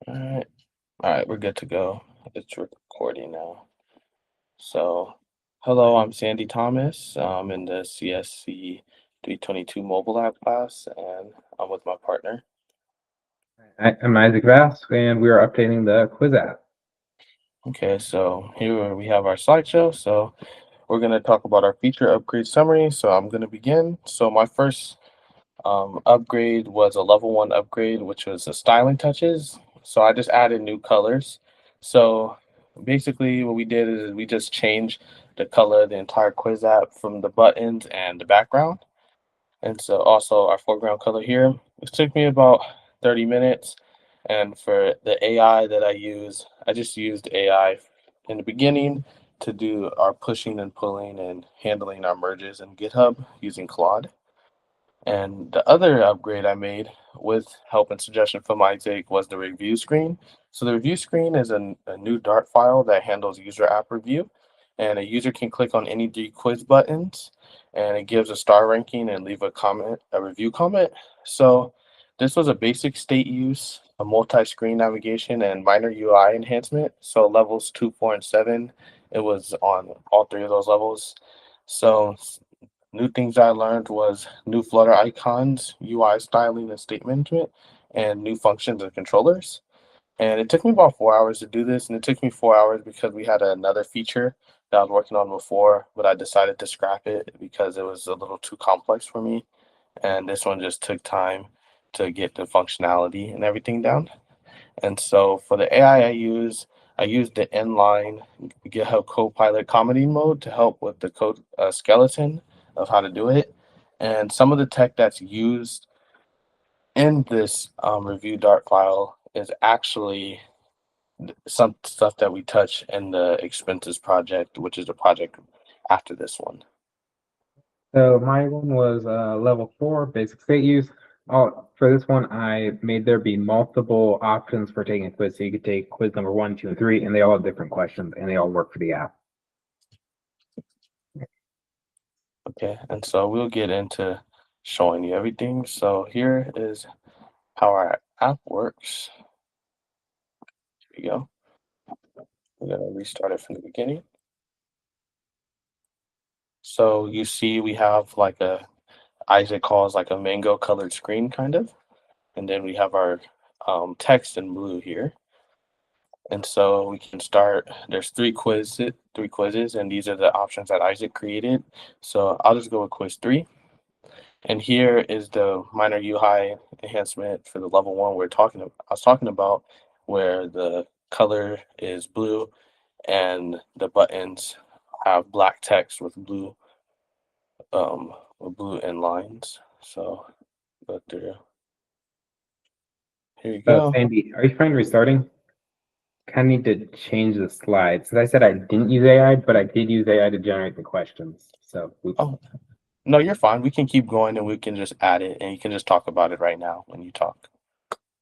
Alright. Alright, we're good to go. It's recording now. So, hello, I'm Sandy Thomas. I'm in the CSC 322 mobile app class, and I'm with my partner. I'm Isaac Vass, and we are updating the quiz app. Okay, so here we have our slideshow. So, we're going to talk about our feature upgrade summary. So, I'm going to begin. So, my first upgrade was a level 1 upgrade, which was the styling touches. So I just added new colors. So basically what we did is we just changed the color of the entire quiz app from the buttons and the background. And so also our foreground color here. It took me about 30 minutes. And for the AI that I use, I just used AI in the beginning to do our pushing and pulling and handling our merges in GitHub using Claude. And the other upgrade I made with help and suggestion from Isaac was the review screen. So the review screen is a new Dart file that handles user app review. And a user can click on any three quiz buttons and it gives a star ranking and leave a comment, a review comment. So this was a basic state use, a multi-screen navigation, and minor UI enhancement. So levels 2, 4, and 7, it was on all three of those levels. So new things I learned was new Flutter icons, UI styling and state management, and new functions and controllers. And it took me about 4 hours to do this, and it took me 4 hours because we had another feature that I was working on before, but I decided to scrap it because it was a little too complex for me. And this one just took time to get the functionality and everything down. And so for the AI I used the inline GitHub Copilot comedy mode to help with the code skeleton of how to do it. And some of the tech that's used in this review Dart file is actually some stuff that we touch in the expenses project, which is the project after this one. So my one was level 4, basic state use. For this one, I made there be multiple options for taking a quiz. So you could take quiz number 1, 2, and 3, and they all have different questions, and they all work for the app. Okay, and so we'll get into showing you everything. So here is how our app works. Here we go. We're gonna restart it from the beginning. So you see we have like Isaac calls like a mango colored screen kind of, and then we have our text in blue here. And so we can start, there's three quizzes, and these are the options that Isaac created. So I'll just go with quiz 3. And here is the minor UI enhancement for the level 1 I was talking about, where the color is blue and the buttons have black text with blue inlines. So go through. Here you So go. Sandy, are you fine restarting? Kind of need to change the slides. Because I said I didn't use AI, but I did use AI to generate the questions. So, oops. Oh, no, you're fine. We can keep going and we can just add it and you can just talk about it right now when you talk.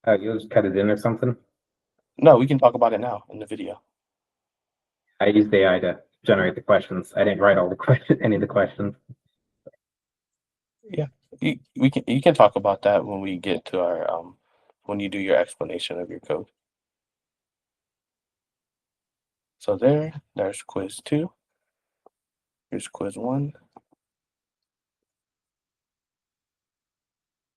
You'll just cut it in or something? No, we can talk about it now in the video. I used AI to generate the questions. I didn't write all the questions, any of the questions. Yeah. You can talk about that when we get to our when you do your explanation of your code. So there's quiz 2. Here's quiz 1.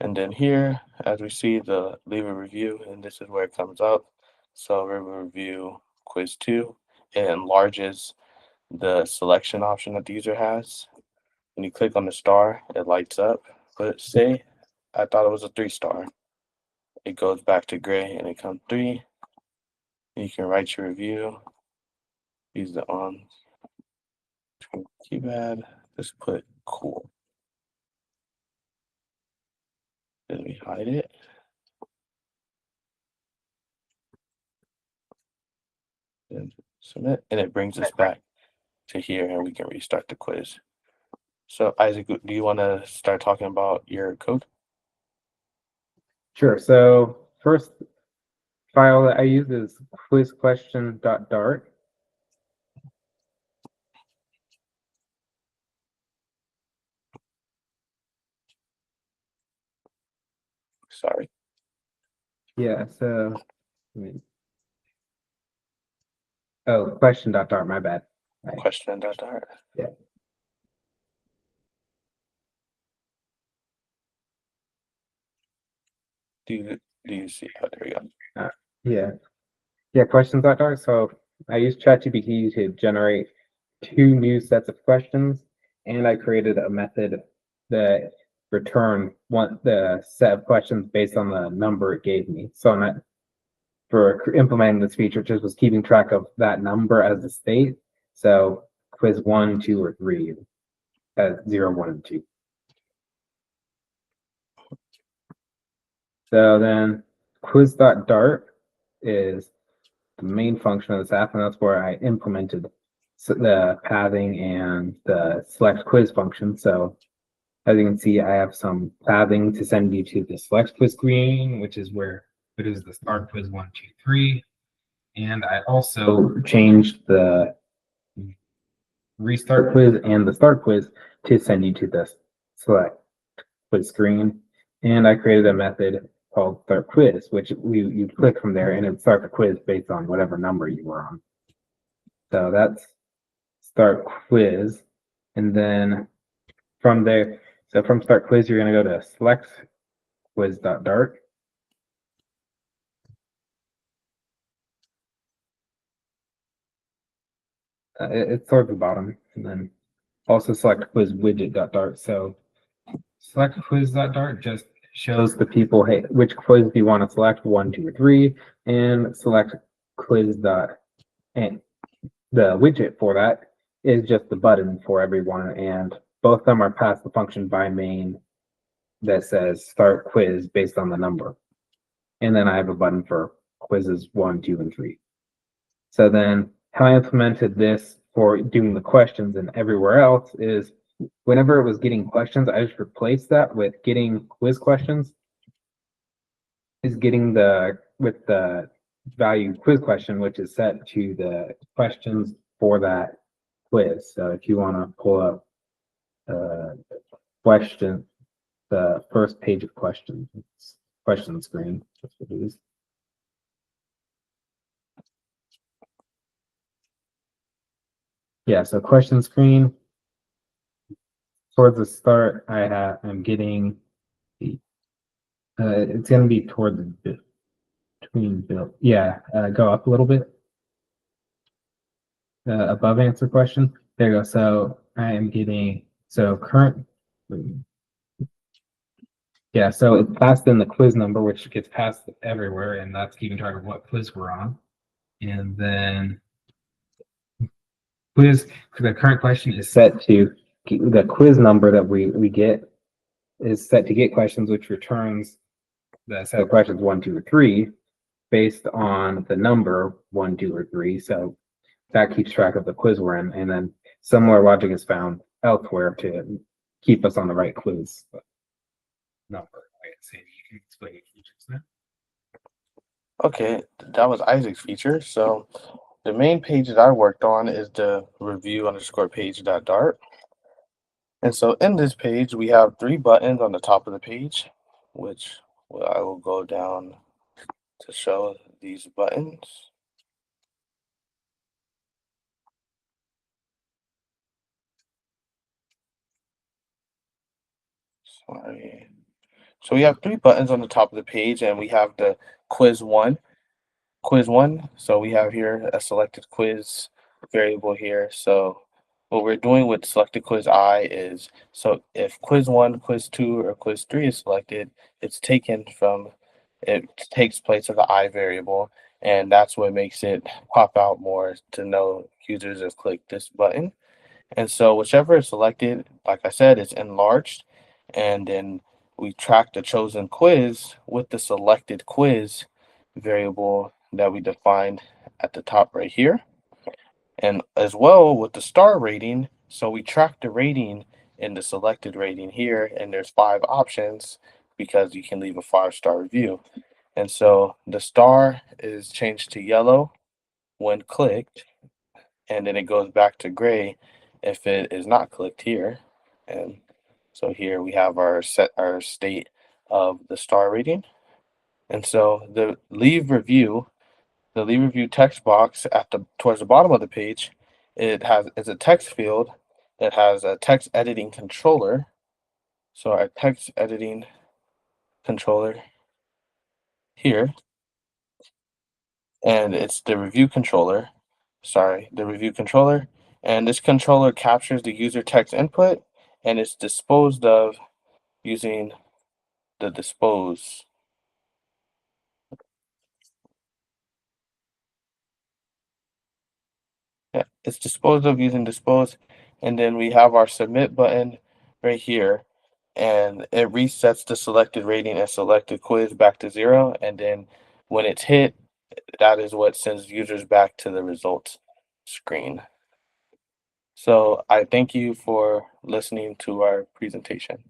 And then here, as we see, the leave a review, and this is where it comes up. So we review quiz 2. It enlarges the selection option that the user has. When you click on the star, it lights up. But say I thought it was a 3-star. It goes back to gray and it comes 3. You can write your review. Use the on keypad. Just put cool. Then we hide it. And submit. And it brings us back to here and we can restart the quiz. So Isaac, do you want to start talking about your code? Sure. So first file that I use is quizquestion.dart. Sorry. Yeah, so I mean, oh, question dot dart, my bad. Right. Question dot dart. Yeah. Do you see? Oh, there we go. Yeah. Yeah, questions dot dart. So I used ChatGPT to generate two new sets of questions, and I created a method that returned one the set of questions based on the number it gave me. So I'm not for implementing this feature, just was keeping track of that number as the state. So quiz one, two, or three as 0, 1, and 2. So then quiz.dart is the main function of this app, and that's where I implemented the pathing and the select quiz function. So as you can see, I have some pathing to send you to the select quiz screen, which is where it is the start quiz 1, 2, 3. And I also changed the restart quiz and the start quiz to send you to the select quiz screen. And I created a method called start quiz, which you click from there and it starts a quiz based on whatever number you were on. So that's start quiz. And then from there, so from start quiz, you're going to go to select quiz.dart. It's towards the bottom. And then also select quiz widget.dart. So select quiz.dart just shows the people, hey, which quiz do you want to select, 1, 2, or 3, and select quiz dot and the widget for that is just the button for everyone, and both of them are passed the function by main that says start quiz based on the number. And then I have a button for quizzes 1, 2, and 3. So then how I implemented this for doing the questions and everywhere else is whenever it was getting questions, I just replaced that with getting quiz questions is getting the with the value quiz question, which is set to the questions for that quiz. So if you want to pull up question, the first page of questions, it's question screen. That's what it is. Yeah, so question screen. Towards the start, I'm getting the it's going to be toward the between build. Yeah, go up a little bit. Above answer question. There you go. So I am getting so current. Yeah, so it's passed in the quiz number, which gets passed everywhere, and that's keeping track of what quiz we're on. And then quiz, the current question is set to the quiz number that we get is set to get questions, which returns the set of questions 1, 2, or 3 based on the number 1, 2, or 3. So that keeps track of the quiz we're in, and then similar logic is found elsewhere to keep us on the right quiz number. You can explain features now. Okay, that was Isaac's feature. So the main page that I worked on is the review underscore page dot dart. And so in this page, we have three buttons on the top of the page, which I will go down to show these buttons. Sorry. So we have three buttons on the top of the page, and we have the quiz one. Quiz one. So we have here a selected quiz variable here. So what we're doing with selected quiz I is, so if quiz one, quiz two, or quiz three is selected, it's taken from, it takes place of the I variable, and that's what makes it pop out more to know users have clicked this button. And so whichever is selected, like I said, is enlarged, and then we track the chosen quiz with the selected quiz variable that we defined at the top right here. And as well with the star rating, so we track the rating in the selected rating here, and there's 5 options because you can leave a 5-star review. And so the star is changed to yellow when clicked, and then it goes back to gray if it is not clicked here. And so here we have our state of the star rating. And so the leave review, The leave review text box at the towards the bottom of the page, it has is a text field that has a text editing controller. So our text editing controller here, and it's the review controller. Sorry, the review controller. And this controller captures the user text input and it's disposed of using the dispose. Yeah, it's disposed of using dispose. And then we have our submit button right here. And it resets the selected rating and selected quiz back to 0. And then when it's hit, that is what sends users back to the results screen. So I thank you for listening to our presentation.